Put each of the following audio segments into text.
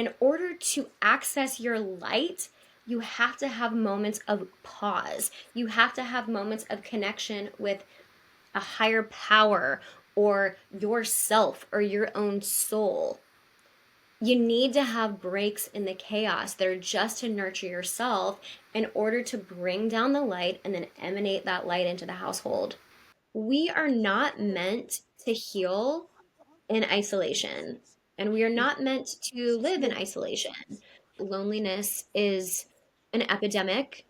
In order to access your light, you have to have moments of pause. You have to have moments of connection with a higher power or yourself or your own soul. You need to have breaks in the chaos that are just to nurture yourself in order to bring down the light and then emanate that light into the household. We are not meant to heal in isolation, and we are not meant to live in isolation. Loneliness is an epidemic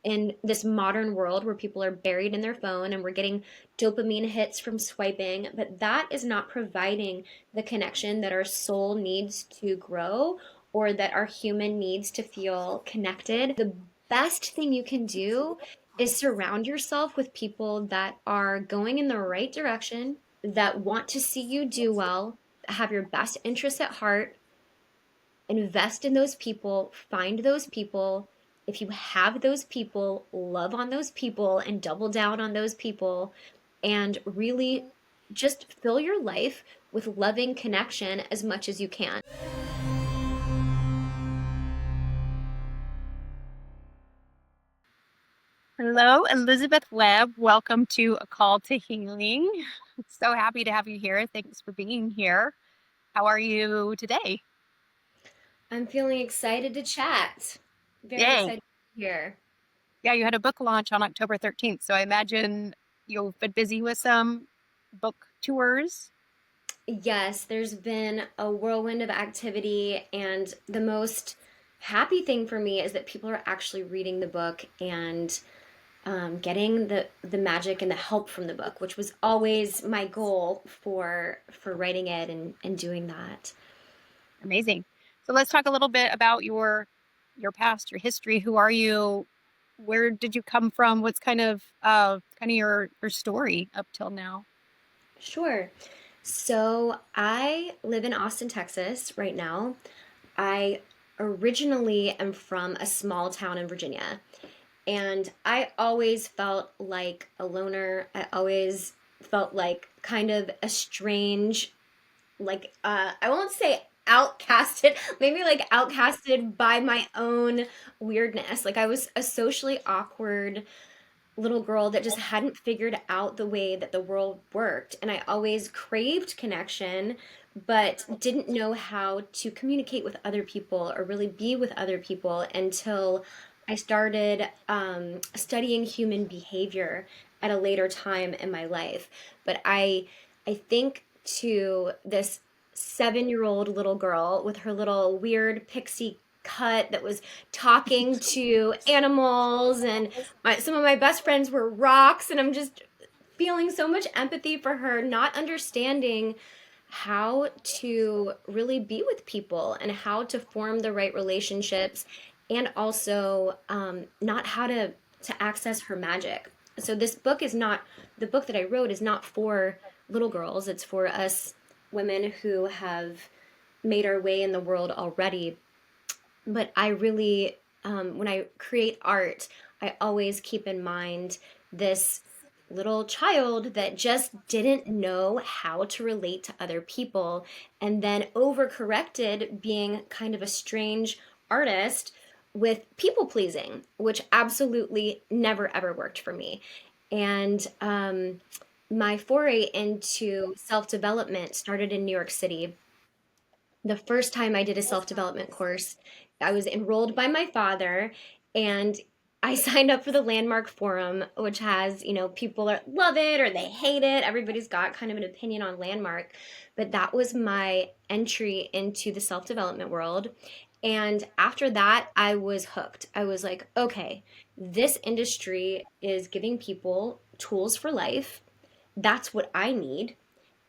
in this modern world where people are buried in their phone and we're getting dopamine hits from swiping, but that is not providing the connection that our soul needs to grow or that our human needs to feel connected. The best thing you can do is surround yourself with people that are going in the right direction, that want to see you do well, that have your best interests at heart. Invest in those people, find those people. If you have those people, love on those people and double down on those people, and really just fill your life with loving connection as much as you can. Hello, Elizabeth Webb. Welcome to A Call to Healing. So happy to have you here. Thanks for being here. How are you today? I'm feeling excited to chat. Very Yay. excited to be here. Yeah, you had a book launch on October 13th. So I imagine you've been busy with some book tours. Yes, there's been a whirlwind of activity, and the most happy thing for me is that people are actually reading the book and getting the magic and the help from the book, which was always my goal for writing it and doing that. Amazing. So let's talk a little bit about your past, your history. Who are you? Where did you come from? What's kind of your story up till now? Sure. So I live in Austin, Texas right now. I originally am from a small town in Virginia, and I always felt like a loner. I always felt like kind of a strange, like I won't say outcasted, maybe like outcasted by my own weirdness. Like I was a socially awkward little girl that just hadn't figured out the way that the world worked, and I always craved connection but didn't know how to communicate with other people or really be with other people until I started studying human behavior at a later time in my life. But I think to this 7-year-old little girl with her little weird pixie cut that was talking to animals, and some of my best friends were rocks, and I'm just feeling so much empathy for her, not understanding how to really be with people and how to form the right relationships, and also not how to access her magic. So this book is not, the book that I wrote is not for little girls. It's for us women who have made our way in the world already. But I really, when I create art, I always keep in mind this little child that just didn't know how to relate to other people, and then overcorrected being kind of a strange artist with people pleasing, which absolutely never ever worked for me. And my foray into self development started in New York City. The first time I did a self development course, I was enrolled by my father, and I signed up for the Landmark Forum, which has, people that love it or they hate it. Everybody's got kind of an opinion on Landmark. But that was my entry into the self development world. And after that, I was hooked. I was like, okay, this industry is giving people tools for life. That's what I need.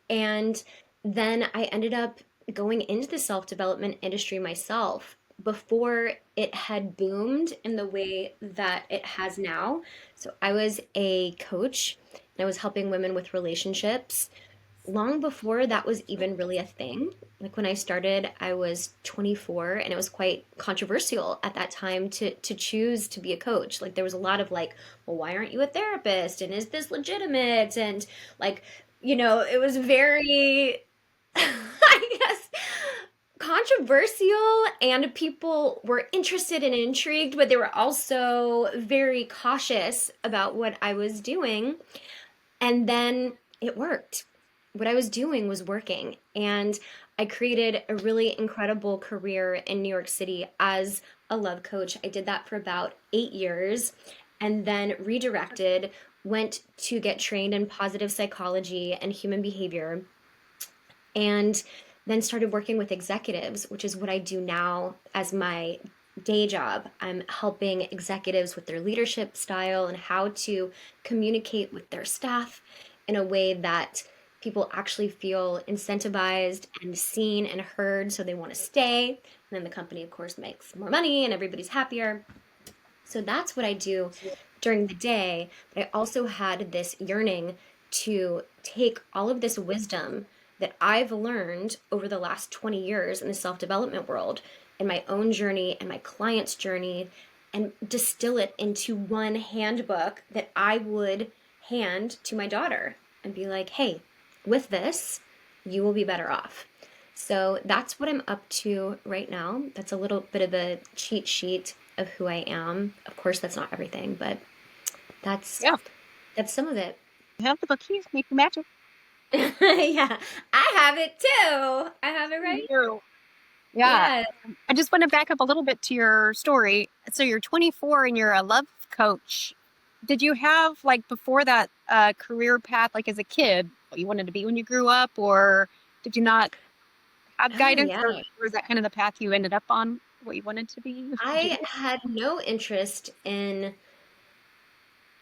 And then I ended up going into the self development industry myself before it had boomed in the way that it has now. So I was a coach and I was helping women with relationships long before that was even really a thing. Like when I started, I was 24, and it was quite controversial at that time to choose to be a coach. Like there was a lot of like, well, why aren't you a therapist? And is this legitimate? And like, it was very I guess controversial, and people were interested and intrigued, but they were also very cautious about what I was doing. And then it worked. What I was doing was working. And I created a really incredible career in New York City as a love coach. I did that for about 8 years and then redirected, went to get trained in positive psychology and human behavior, and then started working with executives, which is what I do now as my day job. I'm helping executives with their leadership style and how to communicate with their staff in a way that people actually feel incentivized and seen and heard so they want to stay. And then the company, of course, makes more money and everybody's happier. So that's what I do during the day. But I also had this yearning to take all of this wisdom that I've learned over the last 20 years in the self development world, in my own journey and my clients' journey, and distill it into one handbook that I would hand to my daughter and be like, hey, with this, you will be better off. So that's what I'm up to right now. That's a little bit of a cheat sheet of who I am. Of course, that's not everything, but that's Yeah. that's some of it. You have the book keys, make you magic. Yeah, I have it too. I have it right. You. Yeah. Yeah. I just want to back up a little bit to your story. So you're 24 and you're a love coach. Did you have, like, before that, career path, like as a kid, what you wanted to be when you grew up, or did you not have Oh guidance, yeah. or was that kind of the path you ended up on, what you wanted to be? I had no interest in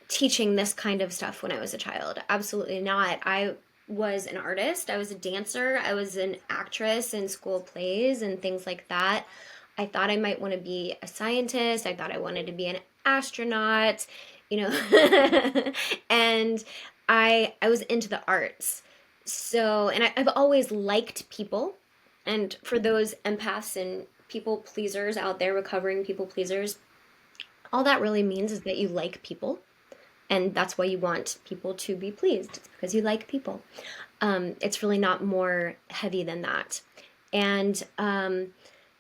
teaching this kind of stuff when I was a child. Absolutely not. I was an artist, I was a dancer, I was an actress in school plays and things like that. I thought I might want to be a scientist. I thought I wanted to be an astronaut, you know. And I was into the arts. So, and I've always liked people. And for those empaths and people pleasers out there, recovering people pleasers, all that really means is that you like people, and that's why you want people to be pleased. It's because you like people. It's really not more heavy than that. And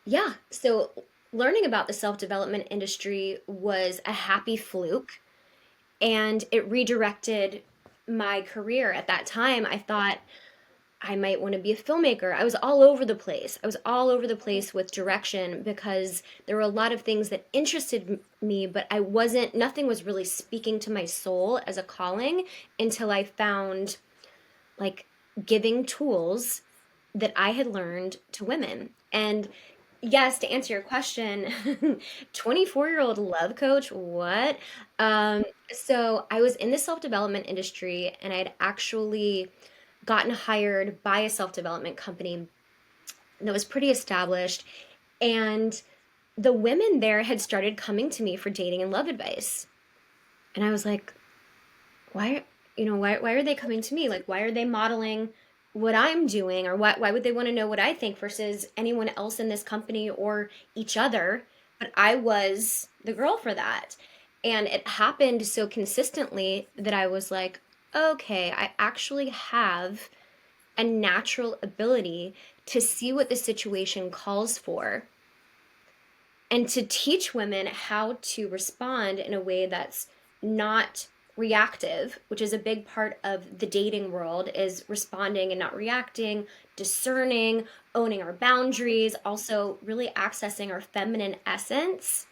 yeah, so learning about the self development industry was a happy fluke, and it redirected my career. At that time, I thought I might want to be a filmmaker. I was all over the place. I was all over the place with direction because there were a lot of things that interested me, but nothing was really speaking to my soul as a calling until I found like giving tools that I had learned to women. And yes, to answer your question, 24-year-old love coach, what? So I was in the self-development industry and I'd actually gotten hired by a self-development company that was pretty established, and the women there had started coming to me for dating and love advice. And I was like, why, why are they coming to me? Like, why are they modeling what I'm doing, or why would they want to know what I think versus anyone else in this company or each other? But I was the girl for that. And it happened so consistently that I was like, okay, I actually have a natural ability to see what the situation calls for and to teach women how to respond in a way that's not reactive, which is a big part of the dating world, is responding and not reacting, discerning, owning our boundaries, also really accessing our feminine essence,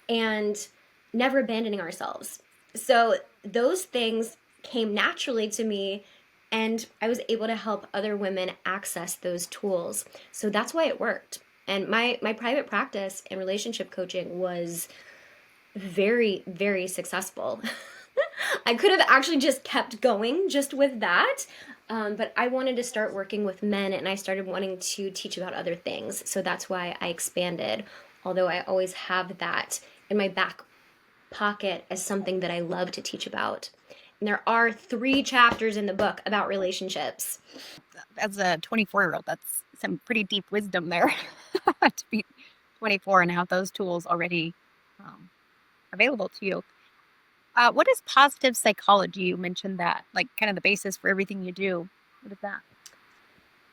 and never abandoning ourselves. So those things came naturally to me, and I was able to help other women access those tools. So that's why it worked. And my private practice in relationship coaching was very, very successful. I could have actually just kept going just with that. But I wanted to start working with men, and I started wanting to teach about other things. So that's why I expanded, although I always have that in my back pocket as something that I love to teach about. And there are 3 chapters in the book about relationships. As a 24-year-old, that's some pretty deep wisdom there to be 24 and have those tools already um, available to you. What is positive psychology? You mentioned that, like, kind of the basis for everything you do. What is that?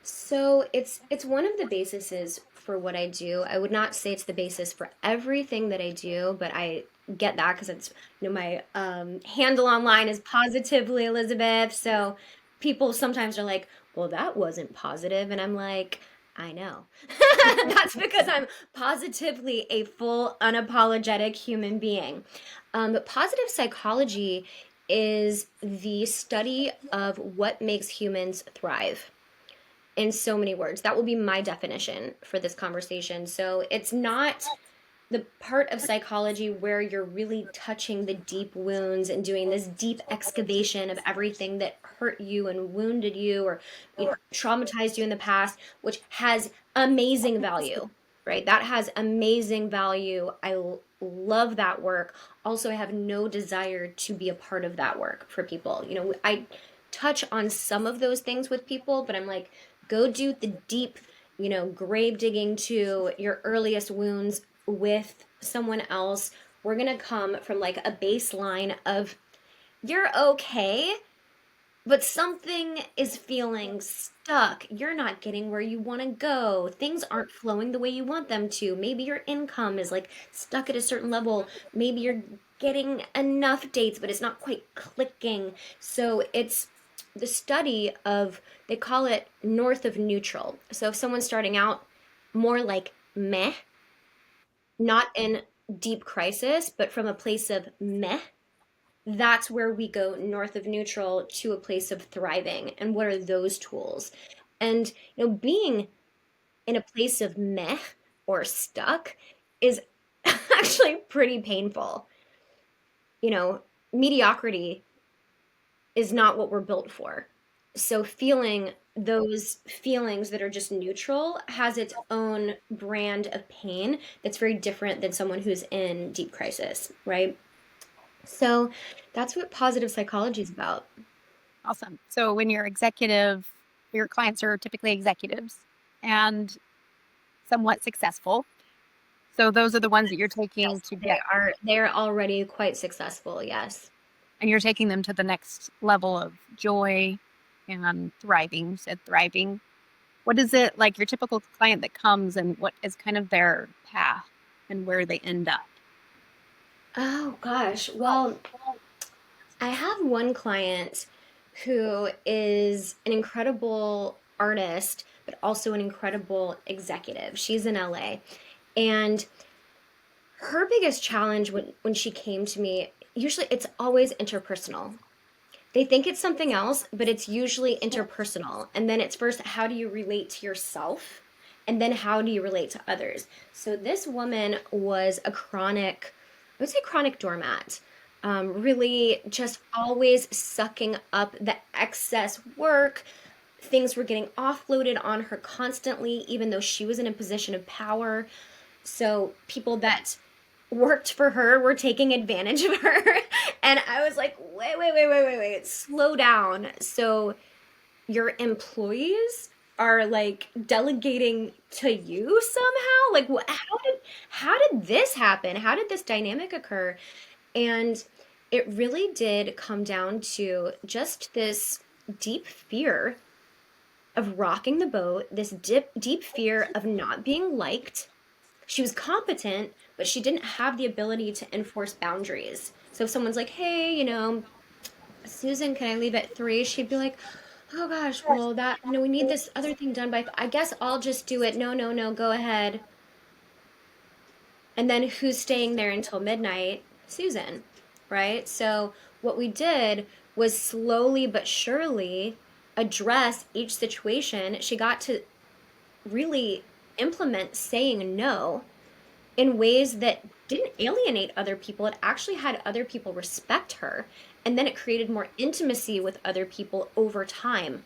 So it's one of the bases for what I do. I would not say it's the basis for everything that I do, but I get that because it's my handle online is positively Elizabeth. So people sometimes are like, "Well, that wasn't positive," and I'm like, "I know." That's because I'm positively a full, unapologetic human being. But positive psychology is the study of what makes humans thrive in so many words. That will be my definition for this conversation. So it's not the part of psychology where you're really touching the deep wounds and doing this deep excavation of everything that hurt you and wounded you or traumatized you in the past, which has amazing value, right? That has amazing value. Love that work. Also, I have no desire to be a part of that work for people. I touch on some of those things with people, but I'm like, go do the deep, grave digging to your earliest wounds with someone else. We're going to come from like a baseline of you're okay, but something is feeling stuck. You're not getting where you want to go. Things aren't flowing the way you want them to. Maybe your income is like stuck at a certain level. Maybe you're getting enough dates, but it's not quite clicking. So it's the study of, they call it north of neutral. So if someone's starting out more like meh, not in deep crisis, but from a place of meh, that's where we go north of neutral to a place of thriving. And what are those tools? And being in a place of meh or stuck is actually pretty painful. Mediocrity is not what we're built for. So feeling those feelings that are just neutral has its own brand of pain that's very different than someone who's in deep crisis, right? So that's what positive psychology is about. Awesome. So when you're executive, your clients are typically executives and somewhat successful. So those are the ones that you're taking Yes, to they get, are they're already quite successful, yes. and you're taking them to the next level of joy and thriving. You said thriving. What is it like your typical client that comes and what is kind of their path and where they end up? Oh gosh. Well, I have one client who is an incredible artist, but also an incredible executive. She's in LA. And her biggest challenge when she came to me, usually it's always interpersonal. They think it's something else, but it's usually interpersonal. And then it's first, how do you relate to yourself? And then how do you relate to others? So this woman was a chronic, I would say chronic doormat. Really just always sucking up the excess work. Things were getting offloaded on her constantly, even though she was in a position of power. So people that worked for her were taking advantage of her. And I was like, wait, slow down. So your employees are like delegating to you somehow? Like how did this happen? How did this dynamic occur? And it really did come down to just this deep fear of rocking the boat, this deep fear of not being liked. She was competent, but she didn't have the ability to enforce boundaries. So if someone's like, hey, Susan, can I leave at 3? She'd be like, oh gosh, well, we need this other thing done by, I guess I'll just do it. No, no, no, go ahead. And then who's staying there until midnight? Susan, right? So what we did was slowly but surely address each situation. She got to really implement saying no in ways that didn't alienate other people. It actually had other people respect her. And then it created more intimacy with other people over time,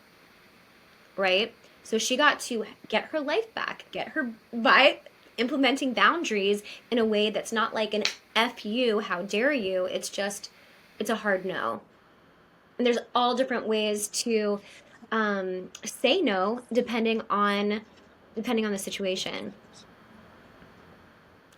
right? So she got to get her life back, get her by implementing boundaries in a way that's not like an F you, how dare you. It's just, it's a hard no. And there's all different ways to say no depending on the situation.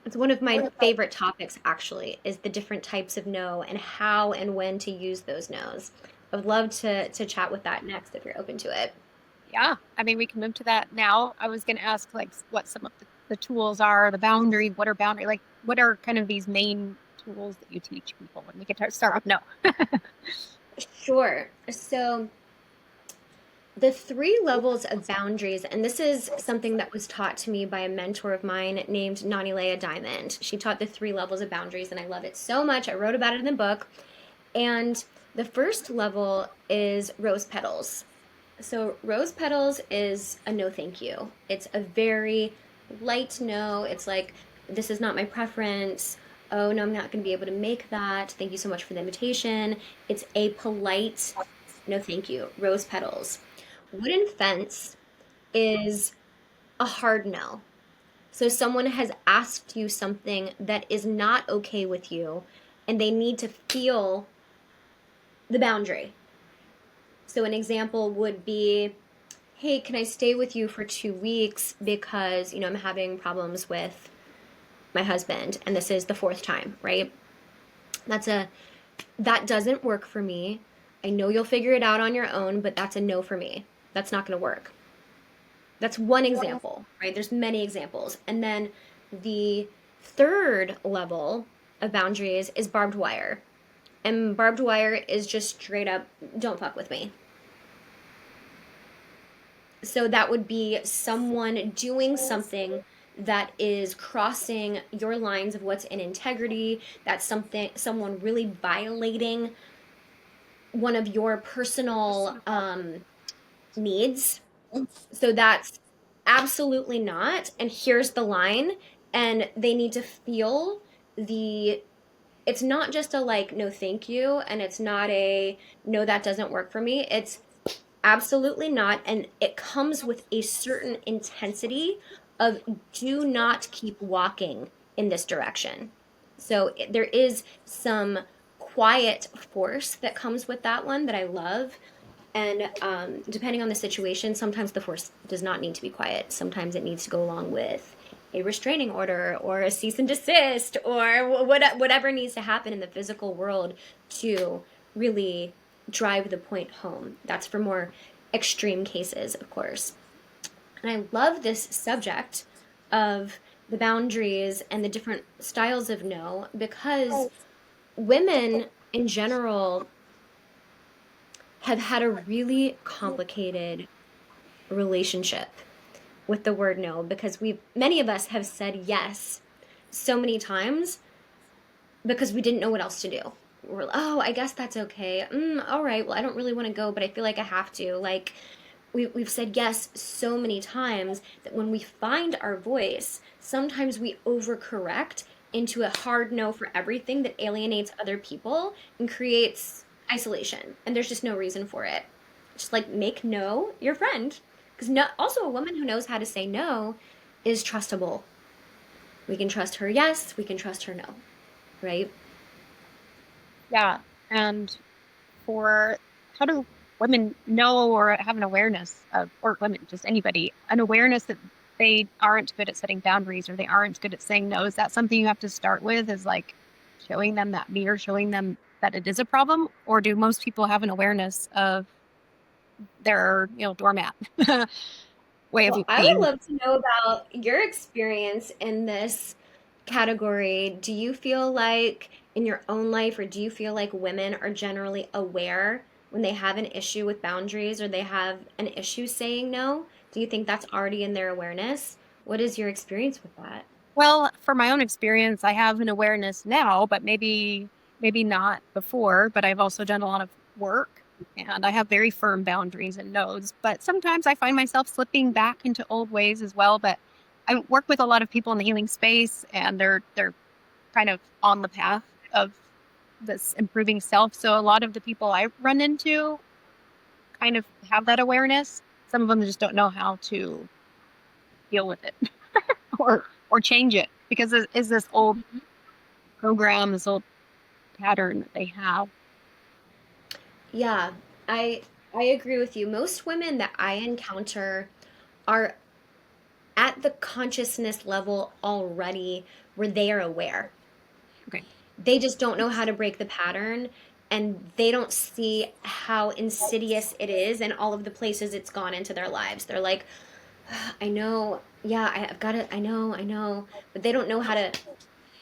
It's one of my favorite topics, actually, is the different types of no and how and when to use those no's. I would love to chat with that next if you're open to it. Yeah, I mean, we can move to that now. I was going to ask like what some of the tools are, the boundary, what are boundary, like what are kind of these main tools that you teach people? And we can start off. No. Sure. So the three levels of boundaries, and this is something that was taught to me by a mentor of mine named Nanilea Diamond. She taught the three levels of boundaries, and I love it so much. I wrote about it in the book. And the first level is rose petals. So, rose petals is a no thank you. It's a very light no. It's like, this is not my preference. Oh, no, I'm not going to be able to make that. Thank you so much for the invitation. It's a polite no thank you. Rose petals. Wooden fence is a hard no. So, someone has asked you something that is not okay with you, and they need to feel the boundary. So, an example would be, hey, can I stay with you for 2 weeks because, I'm having problems with my husband and this is the fourth time, right? That's a, that doesn't work for me. I know you'll figure it out on your own, but that's a no for me. That's not going to work. That's one example, right? There's many examples. And then the third level of boundaries is barbed wire. And barbed wire is just straight up, don't fuck with me. So that would be someone doing something that is crossing your lines of what's in integrity. That's someone really violating one of your personal needs. So that's absolutely not. And here's the line. And they need to feel the, it's not just a like, no, thank you. And it's not a, no, that doesn't work for me. It's absolutely not. And it comes with a certain intensity of do not keep walking in this direction. So there is some quiet force that comes with that one that I love. And depending on the situation, sometimes the force does not need to be quiet. Sometimes it needs to go along with a restraining order or a cease and desist or whatever needs to happen in the physical world to really drive the point home. That's for more extreme cases, of course. And I love this subject of the boundaries and the different styles of no because women in general have had a really complicated relationship with the word no because many of us have said yes so many times because we didn't know what else to do. We're like, oh, I guess that's okay. All right, well, I don't really want to go, but I feel like I have to. Like, we've said yes so many times that when we find our voice, sometimes we overcorrect into a hard no for everything that alienates other people and creates isolation. And there's just no reason for it. Just like make no your friend. Because no, also a woman who knows how to say no is trustable. We can trust her yes, we can trust her no, right? Yeah. And for how do women know or have an awareness of, or women, just anybody, an awareness that they aren't good at setting boundaries or they aren't good at saying no? Is that something you have to start with? Is like showing them that mirror, showing them that it is a problem? Or do most people have an awareness of their, doormat way of Well, I would being? love to know about your experience in this category. Do you feel like in your own life, or do you feel like women are generally aware when they have an issue with boundaries or they have an issue saying no? Do you think that's already in their awareness? What is your experience with that? Well, for my own experience, I have an awareness now, but maybe not before, but I've also done a lot of work and I have very firm boundaries and no's, but sometimes I find myself slipping back into old ways as well, but I work with a lot of people in the healing space and they're kind of on the path of this improving self. So a lot of the people I run into kind of have that awareness. Some of them just don't know how to deal with it or change it because it is this old program, this old pattern that they have. Yeah, I I agree with you. Most women that I encounter are at the consciousness level already where they are aware. Okay. They just don't know how to break the pattern. and they don't see how insidious it is and all of the places it's gone into their lives. They're like, I know, yeah, I've got it, I know, but they don't know how to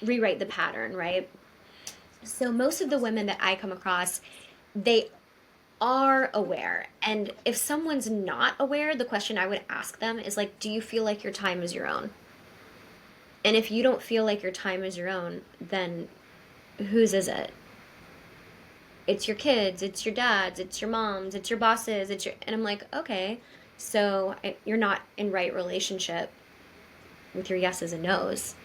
rewrite the pattern, right? So most of the women that I come across, they are aware. And if someone's not aware, the question I would ask them is like, do you feel like your time is your own? And if you don't feel like your time is your own, then whose is it? It's your kids, it's your dads, it's your moms, it's your bosses, it's your, and I'm like, okay, so you're not in right relationship with your yeses and nos.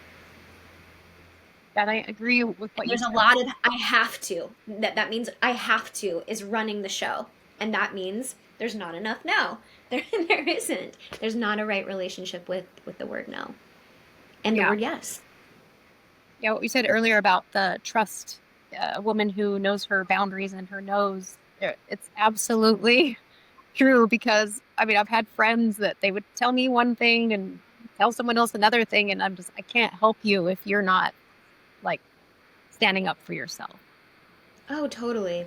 That I agree with what And you there's a said. lot of I have to. That means I have to is running the show. And that means there's not enough no. There isn't. There's not a right relationship with the word no and the Yeah. word yes. Yeah, what we said earlier about the trust, a woman who knows her boundaries and her knows, it's absolutely true because I mean, I've had friends that they would tell me one thing and tell someone else another thing, and I can't help you if you're not like standing up for yourself. Oh, totally.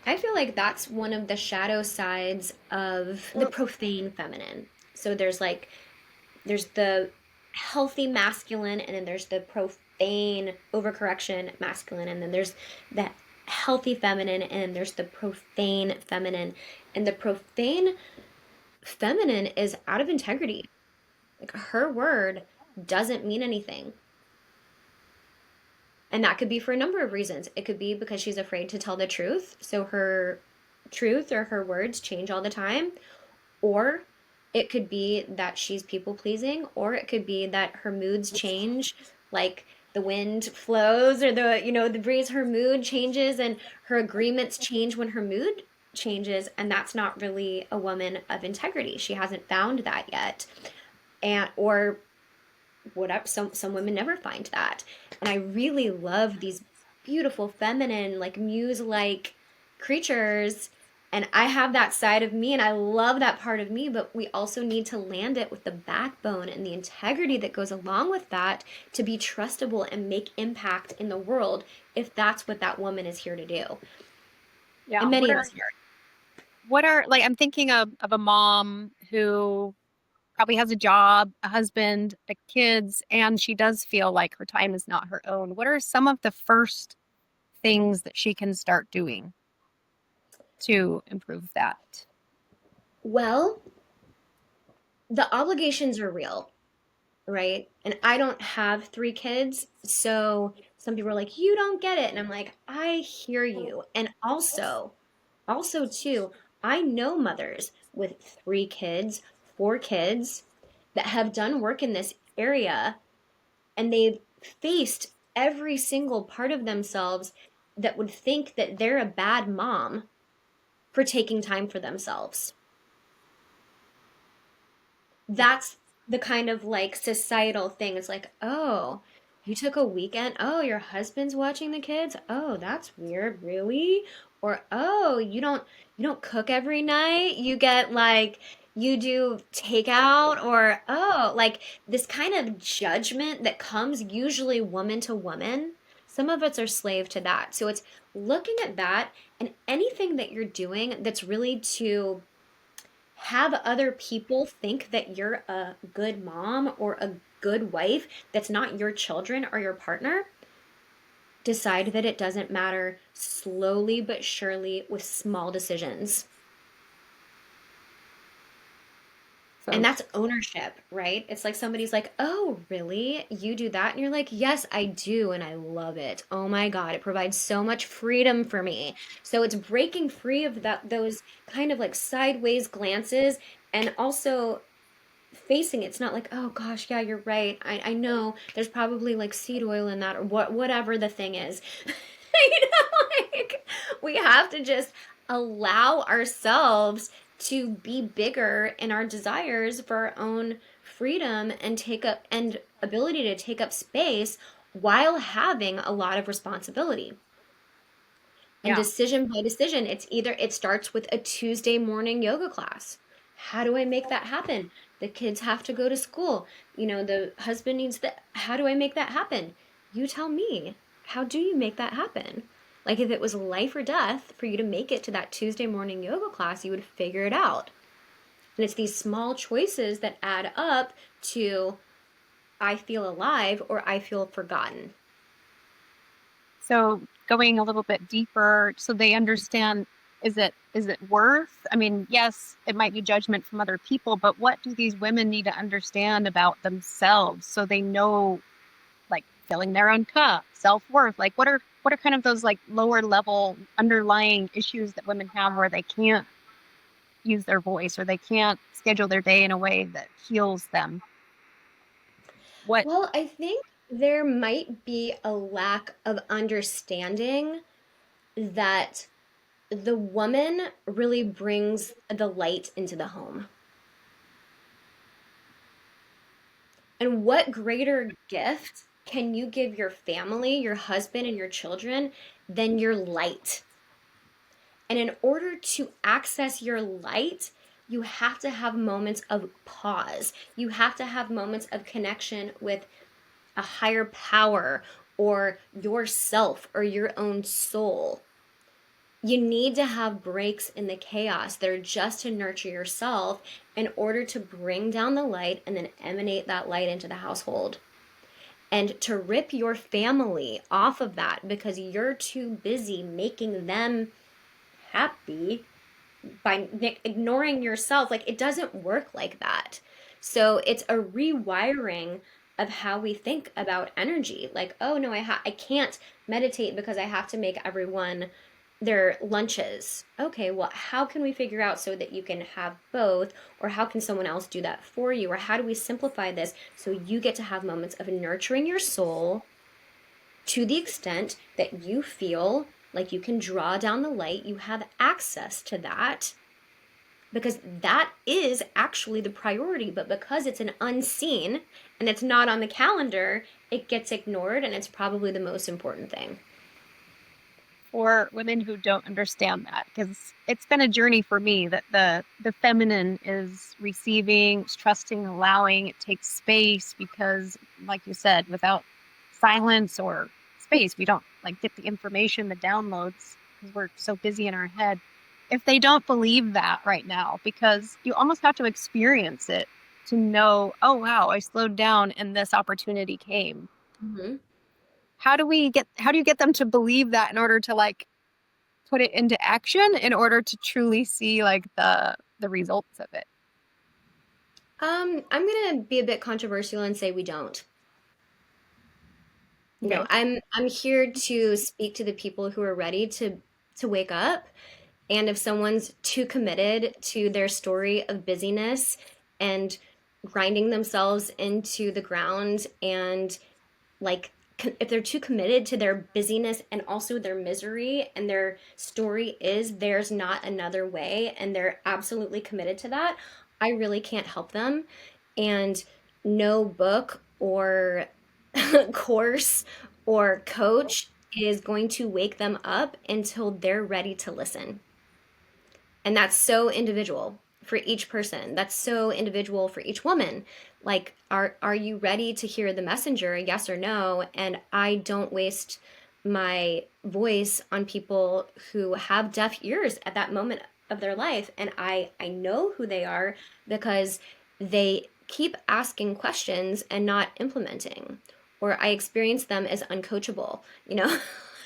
I feel like that's one of the shadow sides of the profane feminine. So there's the healthy masculine, and then there's the profane overcorrection masculine, and then there's that healthy feminine, and there's the profane feminine. And the profane feminine is out of integrity. Like her word doesn't mean anything. And that could be for a number of reasons. It could be because she's afraid to tell the truth, so her truth or her words change all the time. Or it could be that she's people pleasing, or it could be that her moods change, like the wind flows or the breeze, her mood changes and her agreements change when her mood changes. And that's not really a woman of integrity. She hasn't found that yet. And, or whatever, some women never find that. And I really love these beautiful feminine like muse like creatures, and I have that side of me and I love that part of me, but we also need to land it with the backbone and the integrity that goes along with that to be trustable and make impact in the world if that's what that woman is here to do. Yeah. And many of us here. What are like I'm thinking of a mom who probably has a job, a husband, a kids, and she does feel like her time is not her own. What are some of the first things that she can start doing to improve that? Well, the obligations are real, right? And I don't have three kids, so some people are like, "You don't get it." And I'm like, "I hear you." And also too, I know mothers with three kids, four kids that have done work in this area, and they've faced every single part of themselves that would think that they're a bad mom for taking time for themselves. That's the kind of like societal thing. It's like, oh, you took a weekend. Oh, your husband's watching the kids. Oh, that's weird. Really? Or oh, you don't cook every night. You get like you do takeout, or oh, like this kind of judgment that comes usually woman to woman. Some of us are slave to that. So it's looking at that and anything that you're doing that's really to have other people think that you're a good mom or a good wife that's not your children or your partner, decide that it doesn't matter slowly but surely with small decisions. So And that's ownership, right? It's like somebody's like, "Oh, really? You do that?" And you're like, "Yes, I do, and I love it. Oh my God, it provides so much freedom for me." So it's breaking free of those kind of like sideways glances, and also facing it. It's not like, oh gosh, yeah, you're right. I know there's probably like seed oil in that or whatever the thing is. Like we have to just allow ourselves to be bigger in our desires for our own freedom and take up and ability to take up space while having a lot of responsibility. And yeah, decision by decision, it's either it starts with a Tuesday morning yoga class. How do I make that happen? The kids have to go to school. The husband needs that. How do I make that happen? You tell me. How do you make that happen? Like if it was life or death for you to make it to that Tuesday morning yoga class, you would figure it out. And it's these small choices that add up to I feel alive or I feel forgotten. So going a little bit deeper so they understand, is it worth? I mean, yes, it might be judgment from other people, but what do these women need to understand about themselves so they know, like, filling their own cup, self-worth? Like what are kind of those like lower level underlying issues that women have where they can't use their voice or they can't schedule their day in a way that heals them? What Well, I think there might be a lack of understanding that the woman really brings the light into the home. And what greater gift can you give your family, your husband, and your children than your light? And in order to access your light, you have to have moments of pause. You have to have moments of connection with a higher power or yourself or your own soul. You need to have breaks in the chaos that are just to nurture yourself in order to bring down the light and then emanate that light into the household. And to rip your family off of that because you're too busy making them happy by ignoring yourself, like it doesn't work like that. So it's a rewiring of how we think about energy. Like, oh no, I can't meditate because I have to make everyone their lunches. Okay, well, how can we figure out so that you can have both, or how can someone else do that for you, or how do we simplify this so you get to have moments of nurturing your soul to the extent that you feel like you can draw down the light, you have access to that because that is actually the priority. But because it's an unseen and it's not on the calendar, it gets ignored, and it's probably the most important thing. for women who don't understand that? Because it's been a journey for me that the feminine is receiving, it's trusting, allowing. It takes space because, like you said, without silence or space, we don't like get the information, the downloads, because we're so busy in our head. If they don't believe that right now, because you almost have to experience it to know, oh wow, I slowed down and this opportunity came. Mm-hmm. How do you get them to believe that in order to like put it into action in order to truly see like the results of it? I'm gonna be a bit controversial and say we don't. Okay. I'm here to speak to the people who are ready to wake up. And if someone's too committed to their story of busyness and grinding themselves into the ground and like if they're too committed to their busyness and also their misery and their story is there's not another way and they're absolutely committed to that, I really can't help them. And no book or course or coach is going to wake them up until they're ready to listen. And that's so individual for each person. That's so individual for each woman. Like, are you ready to hear the messenger, yes or no? And I don't waste my voice on people who have deaf ears at that moment of their life. And I know who they are because they keep asking questions and not implementing. Or I experience them as uncoachable.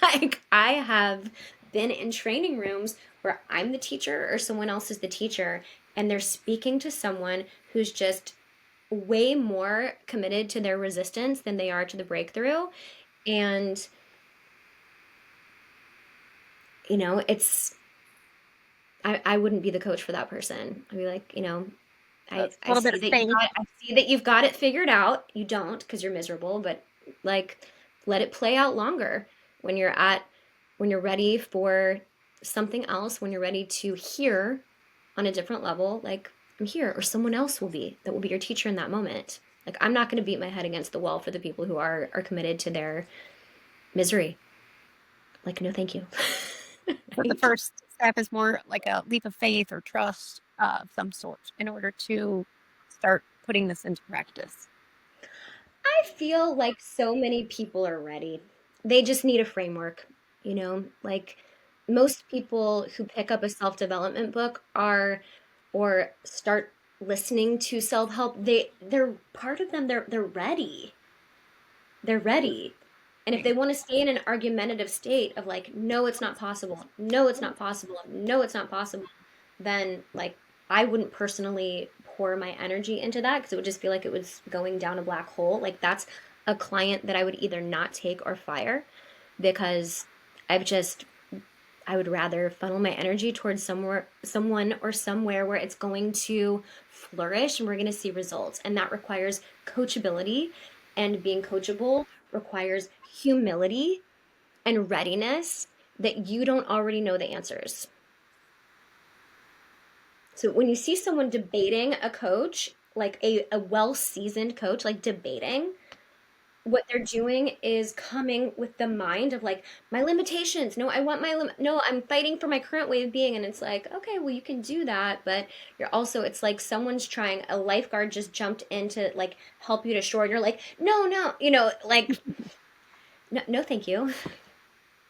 Like I have been in training rooms where I'm the teacher or someone else is the teacher, and they're speaking to someone who's just way more committed to their resistance than they are to the breakthrough. And, it's, I wouldn't be the coach for that person. I'd be like, That's a little bit of faith. I see that you've got it figured out. You don't because you're miserable, but like let it play out longer when when you're ready for something else, when you're ready to hear on a different level, like I'm here or someone else will be your teacher in that moment. Like I'm not going to beat my head against the wall for the people who are committed to their misery. Like no, thank you. But the Right? first step is more like a leap of faith or trust of some sort in order to start putting this into practice. I feel like so many people are ready. They just need a framework. Like most people who pick up a self-development book are or start listening to self-help, they're part of them, they're ready. They're ready. And if they want to stay in an argumentative state of like, no, it's not possible, no, it's not possible, no, it's not possible, then like I wouldn't personally pour my energy into that because it would just feel like it was going down a black hole. Like that's a client that I would either not take or fire because I've just I would rather funnel my energy towards someone or somewhere where it's going to flourish and we're going to see results. And that requires coachability. And being coachable requires humility and readiness that you don't already know the answers. So when you see someone debating a coach, like a well seasoned coach, like debating, what they're doing is coming with the mind of like my limitations. No, I want no, I'm fighting for my current way of being. And it's like, okay, well, you can do that, but you're also, it's like someone's trying, a lifeguard just jumped in to like help you to shore, and you're like, no, no, like no, no, thank you.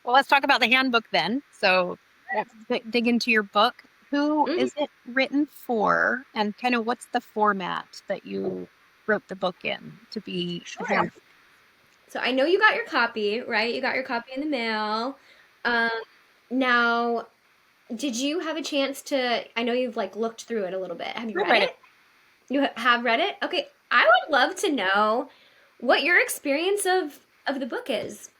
Well, let's talk about the handbook then. So let's dig into your book. Who Mhm. is it written for, and kind of what's the format that you wrote the book in to be a Sure. handbook? So I know you got your copy, right? You got your copy in the mail. Um, now, did you have a chance to, I know you've like looked through it a little bit. Have you I read read it. it? You have read it? Okay, I would love to know what your experience of the book is.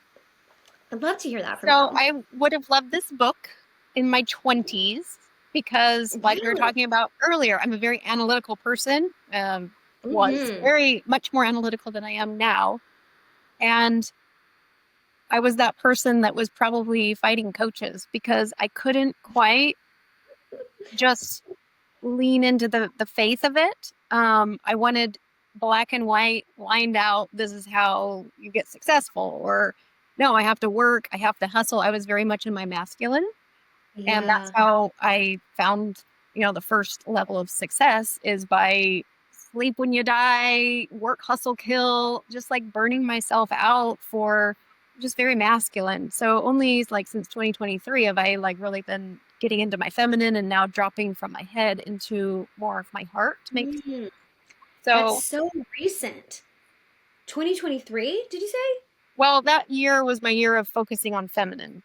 I'd love to hear that from So you. I would have loved this book in my 20s because, like we were Really? talking about earlier, I'm a very analytical person, was Mm-hmm. very much more analytical than I am now. And I was that person that was probably fighting coaches because I couldn't quite just lean into the faith of it. I wanted black and white lined out. This is how you get successful, or no, I have to work. I have to hustle. I was very much in my masculine, and that's Yeah. how I found, the first level of success is by sleep when you die, work, hustle, kill, just like burning myself out for just very masculine. So only like since 2023 have I like really been getting into my feminine and now dropping from my head into more of my heart to make. Mm, that's So, so recent. 2023, did you say? well, that year was my year of focusing on feminine.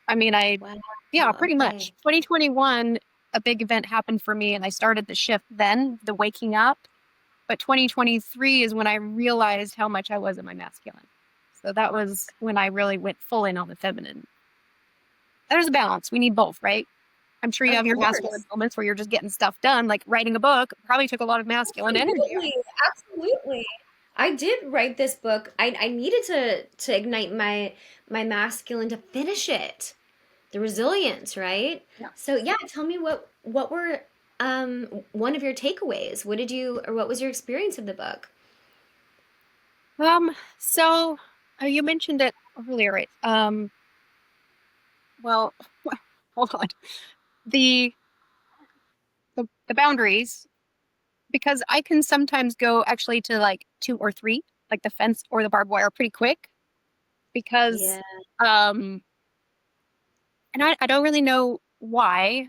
I mean, Wow. yeah, pretty much. Okay. 2021, a big event happened for me and I started the shift then, the waking up. But 2023 is when I realized how much I was in my masculine. So that was when I really went full in on the feminine. There's a balance. We need both, right? I'm sure you Of have your masculine course. moments where you're just getting stuff done, like writing a book probably took a lot of masculine energy. Absolutely. Absolutely. I did write this book. I needed to ignite my masculine to finish it. The resilience, right? Yeah. So yeah, tell me what were one of your takeaways? What did you or what was your experience of the book? So you mentioned it earlier, right? Well, hold on. The, the boundaries, because I can sometimes go actually to like two or three, like the fence or the barbed wire pretty quick because Yeah. um and I don't really know why.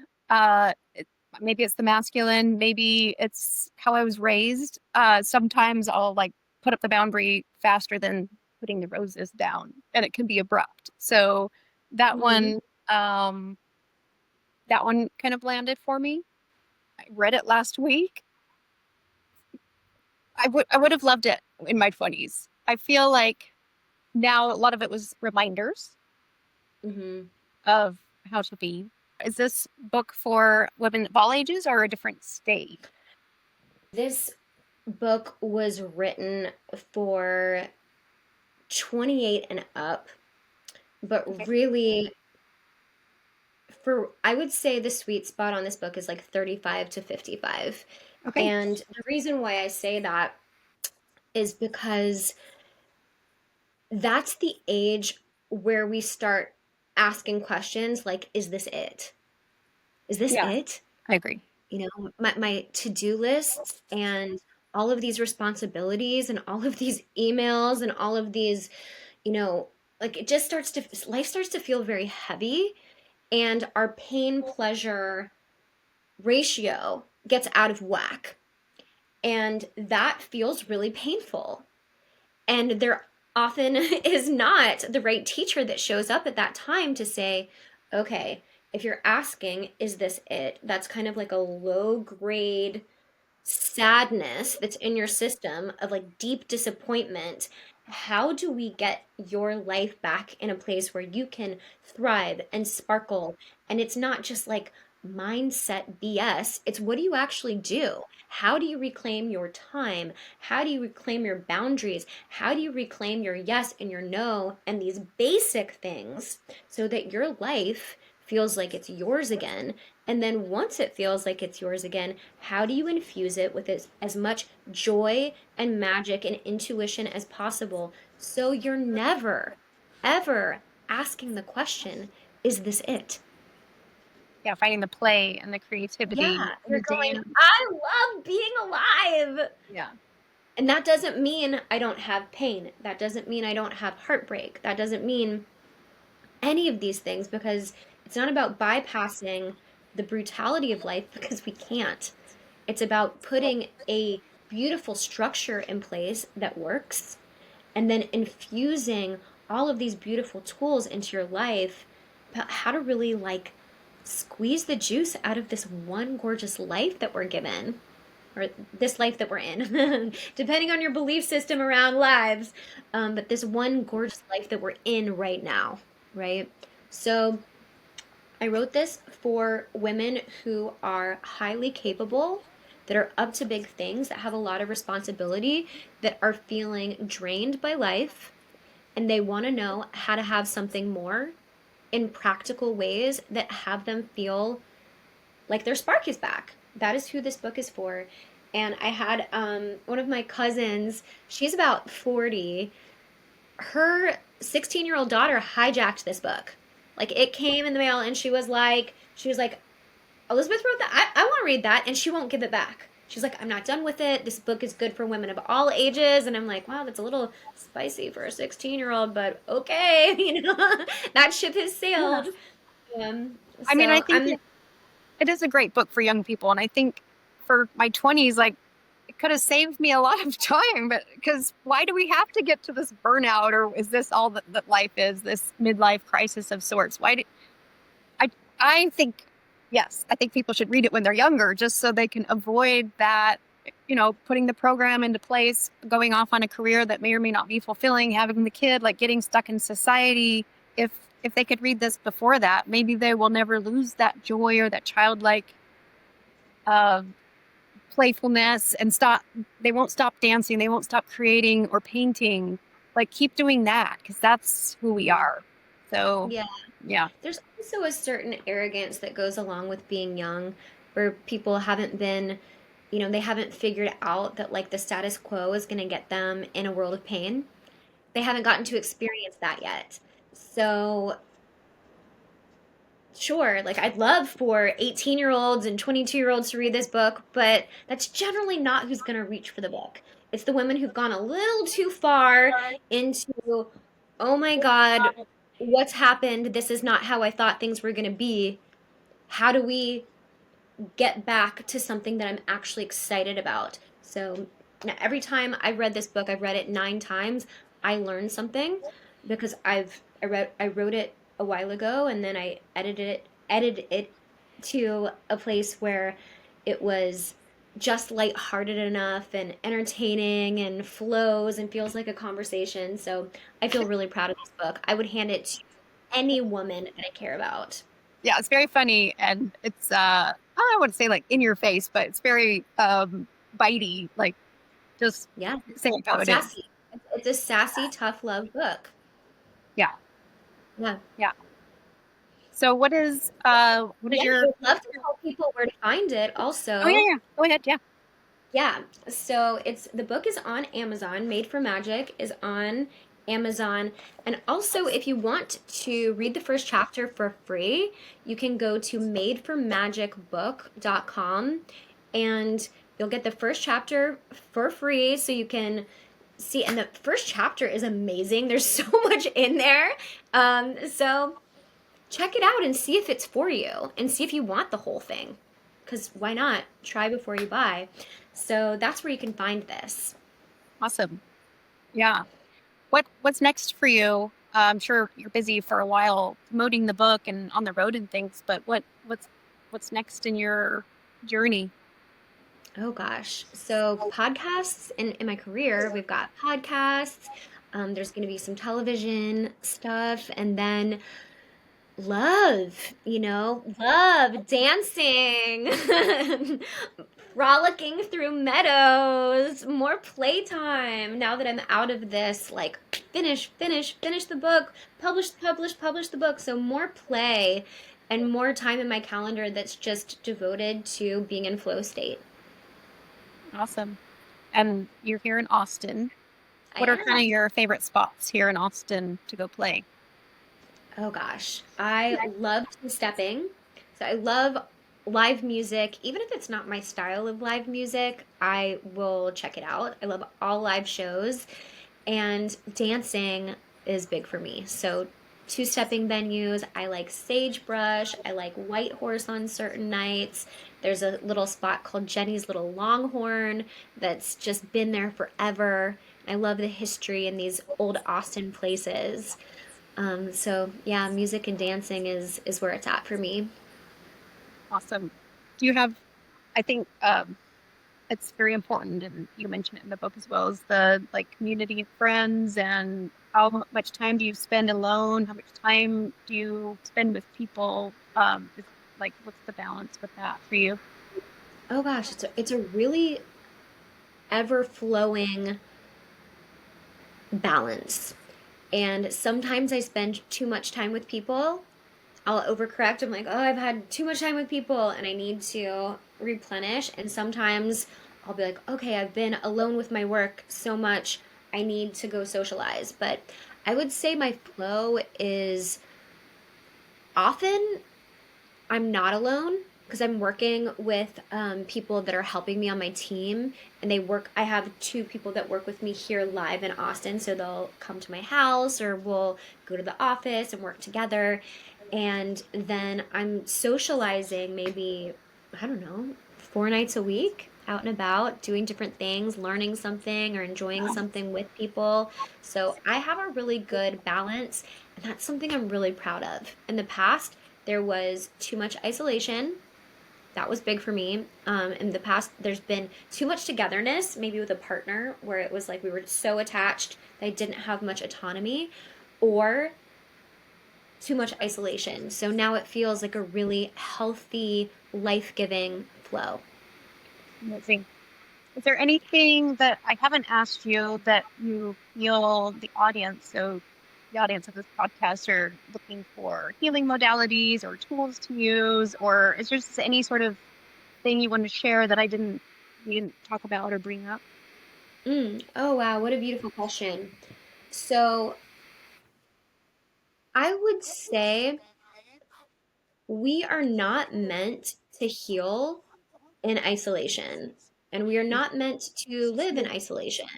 Maybe it's the masculine, maybe it's how I was raised. Sometimes I'll like put up the boundary faster than putting the roses down, and it can be abrupt. So that Hmm. one, um, that one kind of landed for me. I read it last week. I would have loved it in my 20s. I feel like now a lot of it was reminders Hmm. of how to be. Is this book for women of all ages or a different stage? This book was written for 28 and up, but Okay. really for I would say the sweet spot on this book is like 35 to 55. Okay. And the reason why I say that is because that's the age where we start asking questions like, is this it? Is this Yeah, it? I agree. My to-do lists and all of these responsibilities and all of these emails and all of these, you know, like it just starts to life starts to feel very heavy, and our pain pleasure ratio gets out of whack, and that feels really painful. And there often is not the right teacher that shows up at that time to say, okay, if you're asking, is this it? That's kind of like a low grade sadness that's in your system of like deep disappointment. How do we get your life back in a place where you can thrive and sparkle? And it's not just like mindset BS, it's what do you actually do? How do you reclaim your time? How do you reclaim your boundaries? How do you reclaim your yes and your no and these basic things so that your life feels like it's yours again? And then once it feels like it's yours again, how do you infuse it with as much joy and magic and intuition as possible so you're never, ever asking the question, is this it? Yeah, finding the play and the creativity Yeah, and you're the going, dance. I love being alive. Yeah. And that doesn't mean I don't have pain. That doesn't mean I don't have heartbreak. That doesn't mean any of these things, because it's not about bypassing the brutality of life because we can't. It's about putting a beautiful structure in place that works and then infusing all of these beautiful tools into your life about how to really like squeeze the juice out of this one gorgeous life that we're given, or this life that we're in, depending on your belief system around lives. But this one gorgeous life that we're in right now, right? So I wrote this for women who are highly capable, that are up to big things, that have a lot of responsibility, that are feeling drained by life, and they want to know how to have something more in practical ways that have them feel like their spark is back. That is who this book is for. And I had one of my cousins, she's about 40, her 16-year-old daughter hijacked this book. Like it came in the mail and she was like, Elizabeth wrote that. I want to read that. And she won't give it back. She's like, I'm not done with it. This book is good for women of all ages. And I'm like, wow, that's a little spicy for a 16-year-old, but okay. That ship has Yeah. sailed. I mean, I So think it is a great book for young people. And I think for my 20s, like, it could have saved me a lot of time, but because why do we have to get to this burnout, or is this all that life is, this midlife crisis of sorts? I, I think, yes, I think people should read it when they're younger, just so they can avoid that, putting the program into place, going off on a career that may or may not be fulfilling, having the kid, like getting stuck in society. If, if they could read this before that, maybe they will never lose that joy or that childlike, uh, playfulness, and they won't stop dancing, they won't stop creating or painting. Like, keep doing that, because that's who we are. So yeah, yeah. there's also a certain arrogance that goes along with being young, where people haven't been, they haven't figured out that like the status quo is going to get them in a world of pain. They haven't gotten to experience that yet. So, sure, like I'd love for 18-year-olds and 22-year-olds to read this book, but that's generally not who's going to reach for the book. It's the women who've gone a little too far into, oh my God, what's happened? This is not how I thought things were going to be. How do we get back to something that I'm actually excited about? So now, every time I've read this book, I've read it 9 times. I learned something because I wrote it a while ago, and then I edited it to a place where it was just lighthearted enough and entertaining and flows and feels like a conversation. So I feel really proud of this book. I would hand it to any woman that I care about. Yeah, it's very funny, and it's I wouldn't say like in your face, but it's very bitey, like just Yeah, saying how it's it is. sassy. It's a sassy, tough love book. Yeah, Yeah. yeah. So what is Yeah, I your would love to tell people where to find it oh yeah, also. yeah. Go ahead, yeah. Yeah, so the book is on Amazon. Made for Magic is on Amazon. And also, if you want to read the first chapter for free, you can go to madeformagicbook.com and you'll get the first chapter for free so you can See, and the first chapter is amazing. There's so much in there. So check it out and see if it's for you and see if you want the whole thing. Because why not? Try before you buy. So that's where you can find this. Awesome. Yeah. What's next for you? I'm sure you're busy for a while promoting the book and on the road and things, but what's next in your journey? Oh gosh. So podcasts in my career, we've got podcasts. There's going to be some television stuff, and then love, love, dancing, frolicking through meadows, more playtime. Now that I'm out of this, like, finish the book, publish the book. So more play and more time in my calendar that's just devoted to being in flow state. Awesome. And you're here in Austin. I What are am. kind of your favorite spots here in Austin to go play? Oh gosh, I love stepping. So I love live music. Even if it's not my style of live music, I will check it out. I love all live shows, and dancing is big for me. So two-stepping venues, I like Sagebrush, I like White Horse on certain nights. There's a little spot called Jenny's Little Longhorn that's just been there forever. I love the history in these old Austin places. So yeah, music and dancing is where it's at for me. Awesome. Do you have, I think it's very important, and you mentioned it in the book as well, as the like community of friends and how much time do you spend alone? How much time do you spend with people? Like, what's the balance with that for you? Oh gosh, it's a really ever flowing balance. And sometimes I spend too much time with people. I'll overcorrect. I'm like, oh, I've had too much time with people and I need to replenish. And sometimes I'll be like, okay, I've been alone with my work so much. I need to go socialize. But I would say my flow is often I'm not alone because I'm working with people that are helping me on my team, and they work. I have two people that work with me here live in Austin, so they'll come to my house or we'll go to the office and work together. And then I'm socializing maybe, I don't know, 4 nights a week out and about doing different things, learning something or enjoying something with people. So I have a really good balance, and that's something I'm really proud of. In the past, there was too much isolation. That was big for me. In the past, there's been too much togetherness, maybe with a partner, where it was like we were so attached that I didn't have much autonomy, or too much isolation. So now it feels like a really healthy, life giving flow. Amazing. Is there anything that I haven't asked you that you feel the audience of this podcast are looking for healing modalities or tools to use, or is there just any sort of thing you want to share that you didn't talk about or bring up? Oh, wow. What a beautiful question. So I would say we are not meant to heal in isolation, and we are not meant to live in isolation.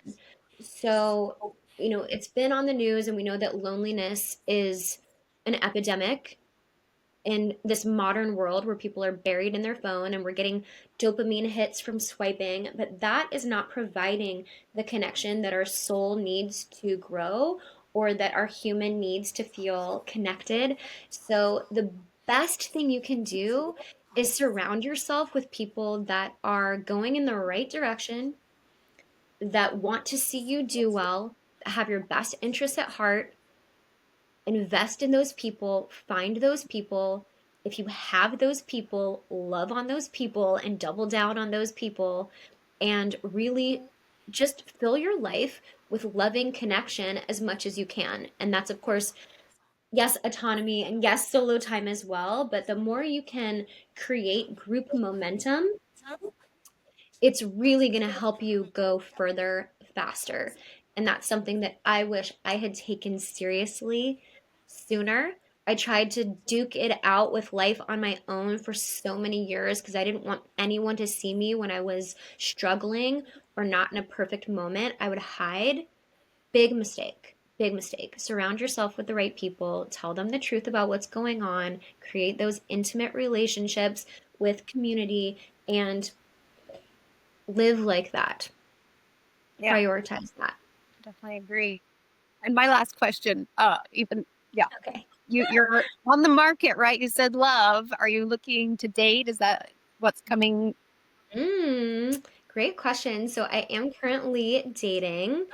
So, it's been on the news, and we know that loneliness is an epidemic in this modern world where people are buried in their phone and we're getting dopamine hits from swiping, but that is not providing the connection that our soul needs to grow or that our human needs to feel connected. So, the best thing you can do is surround yourself with people that are going in the right direction, that want to see you do well, that have your best interests at heart. Invest in those people, find those people. If you have those people, love on those people and double down on those people, and really just fill your life with loving connection as much as you can. And that's, of course, yes, autonomy and yes, solo time as well. But the more you can create group momentum, it's really going to help you go further faster. And that's something that I wish I had taken seriously sooner. I tried to duke it out with life on my own for so many years because I didn't want anyone to see me when I was struggling or not in a perfect moment. I would hide. Big mistake. Big mistake. Surround yourself with the right people. Tell them the truth about what's going on. Create those intimate relationships with community and live like that. Yeah, Prioritize that. definitely agree. And my last question, even yeah, Okay. you're on the market, right? You said love. Are you looking to date? Is that what's coming? Great question. So I am currently dating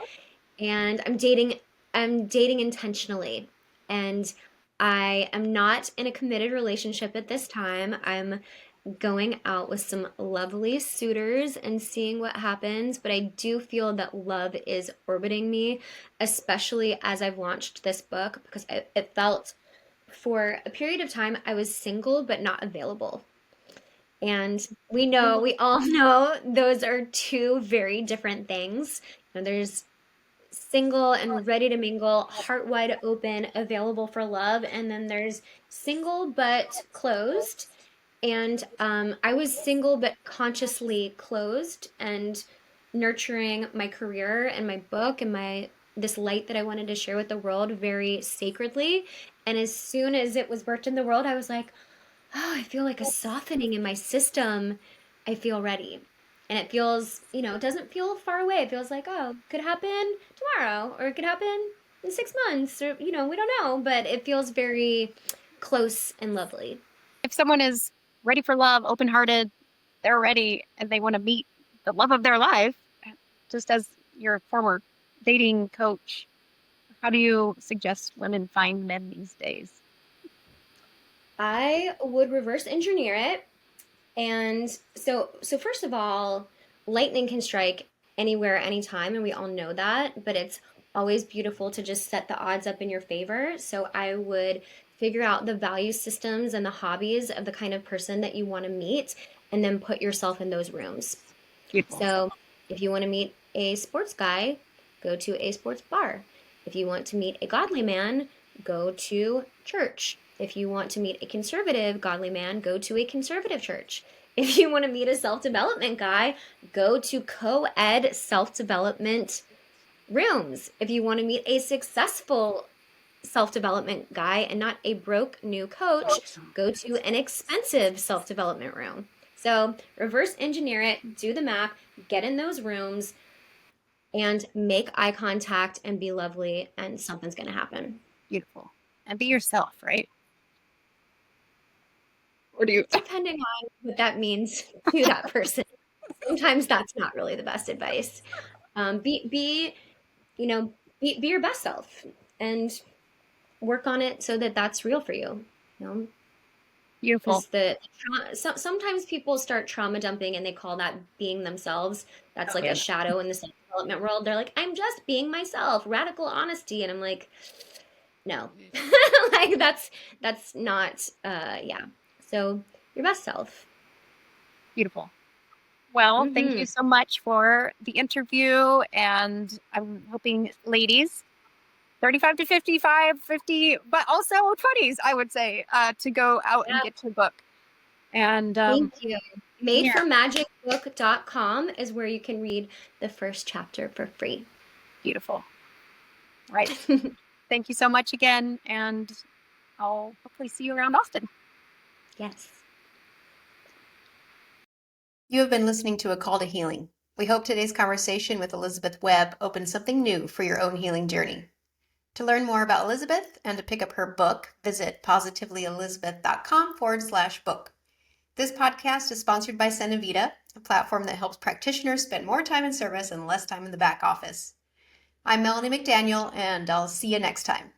and I'm dating intentionally. And I am not in a committed relationship at this time. I'm going out with some lovely suitors and seeing what happens, but I do feel that love is orbiting me, especially as I've launched this book because it felt for a period of time I was single but not available. And we all know those are two very different things. There's single and ready to mingle, heart wide open, available for love. And then there's single but closed. And I was single but consciously closed and nurturing my career and my book and my this light that I wanted to share with the world very sacredly. And as soon as it was birthed in the world, I was like, oh, I feel like a softening in my system. I feel ready. And it feels, it doesn't feel far away. It feels like, oh, could happen tomorrow or it could happen in 6 months or, we don't know, but it feels very close and lovely. If someone is ready for love, open-hearted, they're ready, and they want to meet the love of their life, just as your former dating coach, how do you suggest women find men these days? I would reverse engineer it. And so first of all, lightning can strike anywhere, anytime, and we all know that, but it's always beautiful to just set the odds up in your favor. So I would figure out the value systems and the hobbies of the kind of person that you want to meet and then put yourself in those rooms. Beautiful. So if you want to meet a sports guy, go to a sports bar. If you want to meet a godly man, go to church. If you want to meet a conservative godly man, go to a conservative church. If you want to meet a self development guy, go to co ed self development rooms. If you want to meet a successful self development guy and not a broke new coach, go to an expensive self development room. So reverse engineer it, do the math, get in those rooms, and make eye contact and be lovely, and something's going to happen. Beautiful. And be yourself, right? Or do you? Depending on what that means to that person. Sometimes that's not really the best advice. Be you know, be your best self and work on it so that that's real for you. You know, Beautiful. because sometimes people start trauma dumping and they call that being themselves. That's Oh, like yeah. a shadow in the self development world. They're like, I'm just being myself, radical honesty, and I'm like, no, like that's not, yeah. So your best self. Beautiful. Well, thank Hmm. you so much for the interview. And I'm hoping ladies, 35 to 55, 50, but also 20s, I would say, to go out and Yeah, get your book. And thank you. yeah, Madefromagicbook.com is where you can read the first chapter for free. beautiful. Right. Thank you so much again. And I'll hopefully see you around Austin. Yes. You have been listening to A Call to Healing. We hope today's conversation with Elizabeth Webb opened something new for your own healing journey. To learn more about Elizabeth and to pick up her book, visit positivelyelizabeth.com/book. This podcast is sponsored by Senavita, a platform that helps practitioners spend more time in service and less time in the back office. I'm Melanie McDaniel, and I'll see you next time.